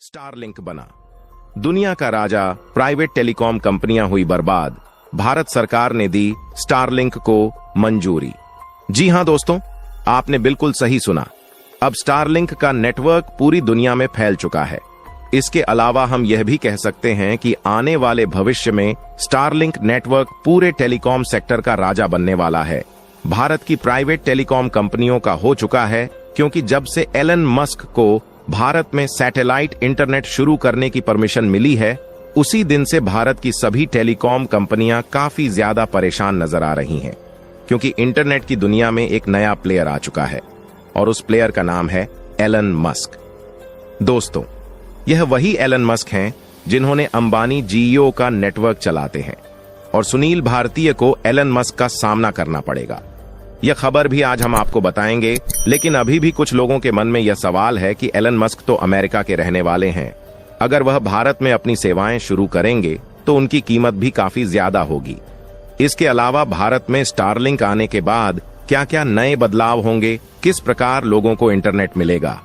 Starlink बना। दुनिया का राजा, प्राइवेट टेलीकॉम कंपनियां हुई बर्बाद, भारत सरकार ने दी स्टारलिंक को मंजूरी। जी हां दोस्तों, आपने बिल्कुल सही सुना। अब स्टारलिंक का नेटवर्क पूरी दुनिया में फैल चुका है। इसके अलावा हम यह भी कह सकते हैं कि आने वाले भविष्य में स्टारलिंक नेटवर्क पूरे टेलीकॉम सेक्टर का राजा बनने वाला है। भारत की प्राइवेट टेलीकॉम कंपनियों का हो चुका है, क्योंकि जब से एलन मस्क को भारत में सैटेलाइट इंटरनेट शुरू करने की परमिशन मिली है, उसी दिन से भारत की सभी टेलीकॉम कंपनियां काफी ज्यादा परेशान नजर आ रही हैं, क्योंकि इंटरनेट की दुनिया में एक नया प्लेयर आ चुका है और उस प्लेयर का नाम है एलन मस्क। दोस्तों, यह वही एलन मस्क हैं जिन्होंने अंबानी जियो का नेटवर्क चलाते हैं, और सुनील भारतीय को एलन मस्क का सामना करना पड़ेगा। यह खबर भी आज हम आपको बताएंगे, लेकिन अभी भी कुछ लोगों के मन में यह सवाल है कि एलन मस्क तो अमेरिका के रहने वाले हैं, अगर वह भारत में अपनी सेवाएं शुरू करेंगे तो उनकी कीमत भी काफी ज्यादा होगी। इसके अलावा भारत में स्टारलिंक आने के बाद क्या क्या नए बदलाव होंगे, किस प्रकार लोगों को इंटरनेट मिलेगा।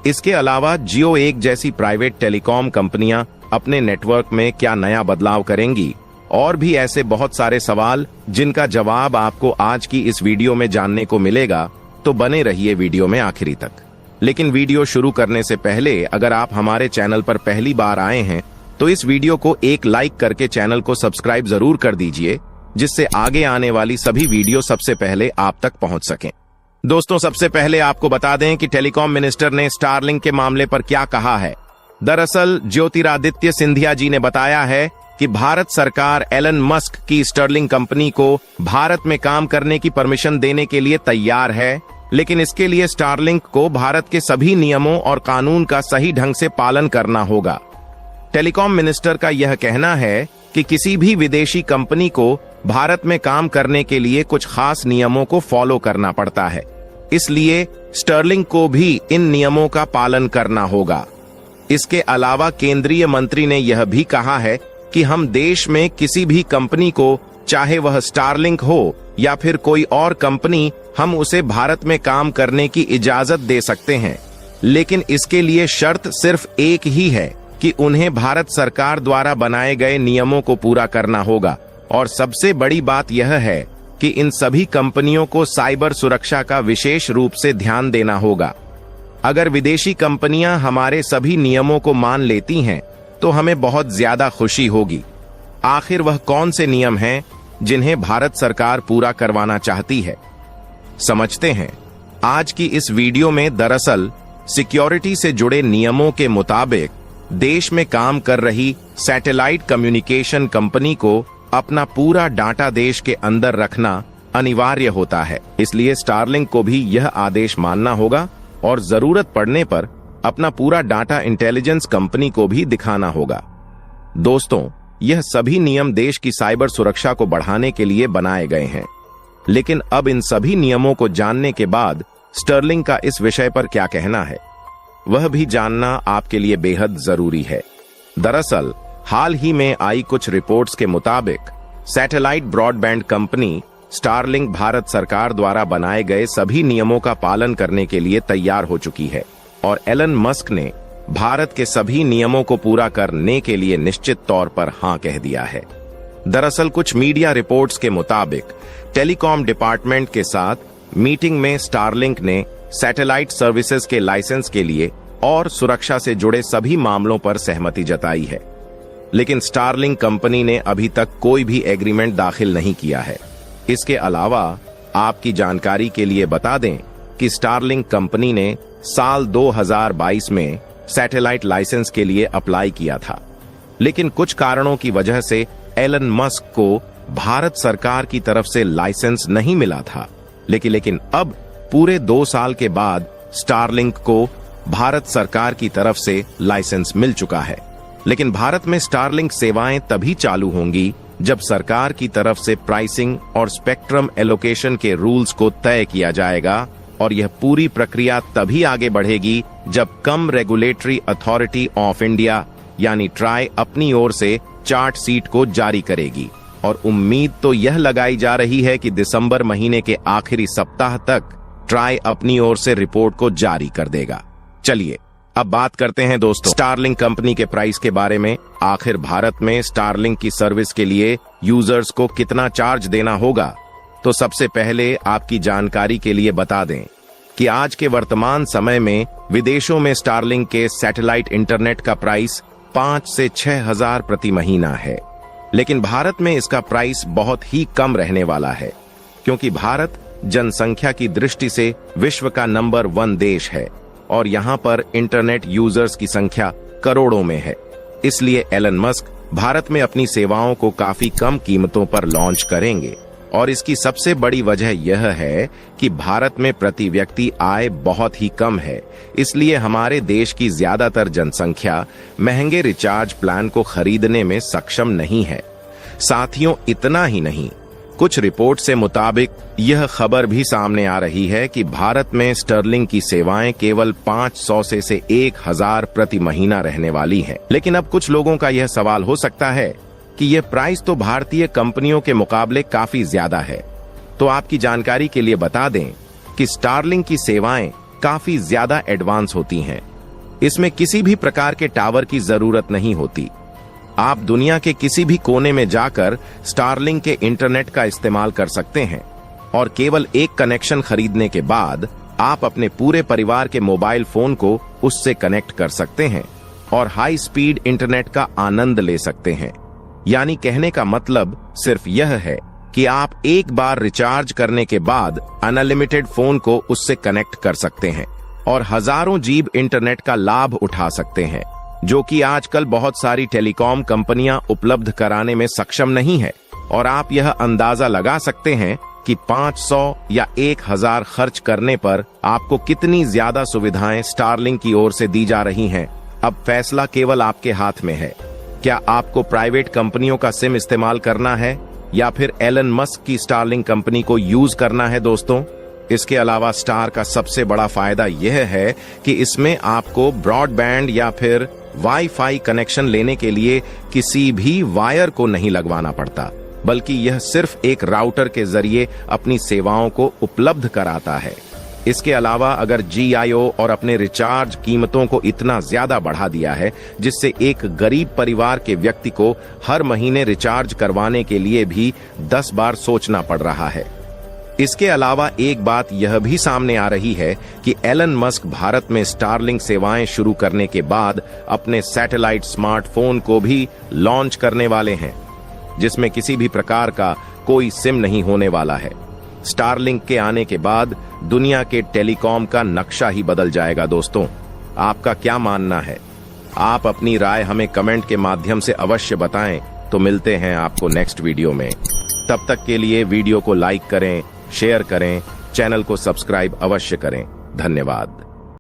इसके अलावा जियो एक जैसी प्राइवेट टेलीकॉम कंपनियां अपने नेटवर्क में क्या नया बदलाव करेंगी, और भी ऐसे बहुत सारे सवाल जिनका जवाब आपको आज की इस वीडियो में जानने को मिलेगा। तो बने रहिए वीडियो में आखिरी तक। लेकिन वीडियो शुरू करने से पहले अगर आप हमारे चैनल पर पहली बार आए हैं तो इस वीडियो को एक लाइक करके चैनल को सब्सक्राइब जरूर कर दीजिए, जिससे आगे आने वाली सभी वीडियो सबसे पहले आप तक पहुंच सकें। दोस्तों, सबसे पहले आपको बता दें कि टेलीकॉम मिनिस्टर ने स्टारलिंक के मामले पर क्या कहा है। दरअसल ज्योतिरादित्य सिंधिया जी ने बताया है कि भारत सरकार एलन मस्क की स्टारलिंक कंपनी को भारत में काम करने की परमिशन देने के लिए तैयार है, लेकिन इसके लिए स्टारलिंक को भारत के सभी नियमों और कानून का सही ढंग से पालन करना होगा। टेलीकॉम मिनिस्टर का यह कहना है कि किसी भी विदेशी कंपनी को भारत में काम करने के लिए कुछ खास नियमों को फॉलो करना पड़ता है, इसलिए स्टारलिंक को भी इन नियमों का पालन करना होगा। इसके अलावा केंद्रीय मंत्री ने यह भी कहा है कि हम देश में किसी भी कंपनी को, चाहे वह स्टारलिंक हो या फिर कोई और कंपनी, हम उसे भारत में काम करने की इजाजत दे सकते हैं, लेकिन इसके लिए शर्त सिर्फ एक ही है कि उन्हें भारत सरकार द्वारा बनाए गए नियमों को पूरा करना होगा। और सबसे बड़ी बात यह है कि इन सभी कंपनियों को साइबर सुरक्षा का विशेष रूप से ध्यान देना होगा। अगर विदेशी कंपनियां हमारे सभी नियमों को मान लेती हैं तो हमें बहुत ज्यादा खुशी होगी। आखिर वह कौन से नियम हैं जिन्हें भारत सरकार पूरा करवाना चाहती है, समझते हैं आज की इस वीडियो में। दरअसल सिक्योरिटी से जुड़े नियमों के मुताबिक देश में काम कर रही सैटेलाइट कम्युनिकेशन कंपनी को अपना पूरा डाटा देश के अंदर रखना अनिवार्य होता है, इसलिए स्टारलिंक को भी यह आदेश मानना होगा और जरूरत पड़ने पर अपना पूरा डाटा इंटेलिजेंस कंपनी को भी दिखाना होगा। दोस्तों, यह सभी नियम देश की साइबर सुरक्षा को बढ़ाने के लिए बनाए गए हैं, लेकिन अब इन सभी नियमों को जानने के बाद स्टारलिंक का इस विषय पर क्या कहना है, वह भी जानना आपके लिए बेहद जरूरी है। दरअसल हाल ही में आई कुछ रिपोर्ट्स के मुताबिक satellite broadband company Starlink Bharat सरकार द्वारा बनाए गए सभी नियमों का पालन करने के लिए तैयार हो चुकी है, और एलन मस्क ने भारत के सभी नियमों को पूरा करने के लिए निश्चित तौर पर हां कह दिया है। दरअसल कुछ मीडिया रिपोर्ट्स के मुताबिक टेलीकॉम डिपार्टमेंट के साथ मीटिंग में स्टारलिंक ने सैटेलाइट सर्विसेज के लाइसेंस के लिए और सुरक्षा से जुड़े सभी मामलों पर सहमति जताई है, लेकिन स्टारलिंक कंपनी ने अभी तक कोई भी एग्रीमेंट दाखिल नहीं किया है। इसके अलावा आपकी जानकारी के लिए बता दें कि स्टारलिंक कंपनी ने साल 2022 में सैटेलाइट लाइसेंस के लिए अप्लाई किया था, लेकिन कुछ कारणों की वजह से एलन मस्क को भारत सरकार की तरफ से लाइसेंस नहीं मिला था। लेकिन अब पूरे 2 साल के बाद स्टारलिंक को भारत सरकार की तरफ से लाइसेंस मिल चुका है। लेकिन भारत में स्टारलिंक सेवाएं तभी चालू होंगी जब सरकार की तरफ से प्राइसिंग और स्पेक्ट्रम एलोकेशन के रूल्स को तय किया जाएगा, और यह पूरी प्रक्रिया तभी आगे बढ़ेगी जब कम रेगुलेटरी अथॉरिटी ऑफ इंडिया यानी ट्राई अपनी ओर से चार्ट शीट को जारी करेगी, और उम्मीद तो यह लगाई जा रही है कि दिसंबर महीने के आखिरी सप्ताह तक ट्राई अपनी ओर से रिपोर्ट को जारी कर देगा। चलिए अब बात करते हैं दोस्तों स्टारलिंक कंपनी के प्राइस के बारे में। आखिर भारत में स्टारलिंक की सर्विस के लिए यूजर्स को कितना चार्ज देना होगा? तो सबसे पहले आपकी जानकारी के लिए बता दें कि आज के वर्तमान समय में विदेशों में स्टारलिंक के सैटेलाइट इंटरनेट का प्राइस 5 से 6 हजार प्रति महीना है। लेकिन भारत में इसका प्राइस बहुत ही कम रहने वाला है, क्योंकि भारत जनसंख्या की दृष्टि से विश्व का नंबर 1 देश है और यहाँ पर इंटरनेट यूजर्स की संख्या करोड़ों में है। इसलिए एलन मस्क भारत में अपनी सेवाओं को काफी कम कीमतों पर लॉन्च करेंगे और इसकी सबसे बड़ी वजह यह है कि भारत में प्रति व्यक्ति आय बहुत ही कम है। इसलिए हमारे देश की ज्यादातर जनसंख्या महंगे रिचार्ज प्लान को खरीदने में सक्षम नहीं है। साथियों, इतना ही नहीं, कुछ रिपोर्ट से मुताबिक यह खबर भी सामने आ रही है कि भारत में स्टारलिंक की सेवाएं केवल 500 से 1000 प्रति महीना रहने वाली हैं। लेकिन अब कुछ लोगों का यह सवाल हो सकता है कि यह प्राइस तो भारतीय कंपनियों के मुकाबले काफी ज्यादा है। तो आपकी जानकारी के लिए बता दें कि स्टारलिंक की सेवाएं काफी ज्यादा एडवांस होती हैं। इसमें किसी भी प्रकार के टावर की जरूरत नहीं होती। आप दुनिया के किसी भी कोने में जाकर स्टारलिंक के इंटरनेट का इस्तेमाल कर सकते हैं और केवल एक कनेक्शन खरीदने के बाद आप अपने पूरे परिवार के मोबाइल फोन को उससे कनेक्ट कर सकते हैं और हाई स्पीड इंटरनेट का आनंद ले सकते हैं। यानी कहने का मतलब सिर्फ यह है कि आप एक बार रिचार्ज करने के बाद अनलिमिटेड फोन को उससे कनेक्ट कर सकते हैं और हजारों जीबी इंटरनेट का लाभ उठा सकते हैं, जो कि आजकल बहुत सारी टेलीकॉम कंपनियां उपलब्ध कराने में सक्षम नहीं है। और आप यह अंदाजा लगा सकते हैं कि 500 या 1000 खर्च करने पर आपको कितनी ज्यादा सुविधाएं स्टारलिंक की ओर से दी जा रही हैं। अब फैसला केवल आपके हाथ में है। क्या आपको प्राइवेट कंपनियों का सिम इस्तेमाल करना है या फिर एलन मस्क की स्टारलिंक कंपनी को यूज करना है दोस्तों? इसके अलावा स्टार का सबसे बड़ा फायदा यह है कि इसमें आपको ब्रॉडबैंड या फिर वाईफाई कनेक्शन लेने के लिए किसी भी वायर को नहीं लगवाना पड़ता, बल्कि यह सिर्फ एक राउटर के जरिए अपनी सेवाओं को उपलब्ध कराता है। इसके अलावा अगर GIO और अपने रिचार्ज कीमतों को इतना ज्यादा बढ़ा दिया है जिससे एक गरीब परिवार के व्यक्ति को हर महीने रिचार्ज करवाने के लिए भी 10 बार सोचना पड़ रहा है। इसके अलावा एक बात यह भी सामने आ रही है कि एलन मस्क भारत में स्टारलिंक सेवाएं शुरू करने के बाद अपने सैटेलाइट स्मार्टफोन को भी लॉन्च करने वाले हैं, जिसमें किसी भी प्रकार का कोई सिम नहीं होने वाला है। स्टारलिंक के आने के बाद दुनिया के टेलीकॉम का नक्शा ही बदल जाएगा। दोस्तों, आपका क्या मानना है? आप अपनी राय हमें कमेंट के माध्यम से अवश्य बताएं। तो मिलते हैं आपको नेक्स्ट वीडियो में। तब तक के लिए वीडियो को लाइक करें, शेयर करें, चैनल को सब्सक्राइब अवश्य करें। धन्यवाद।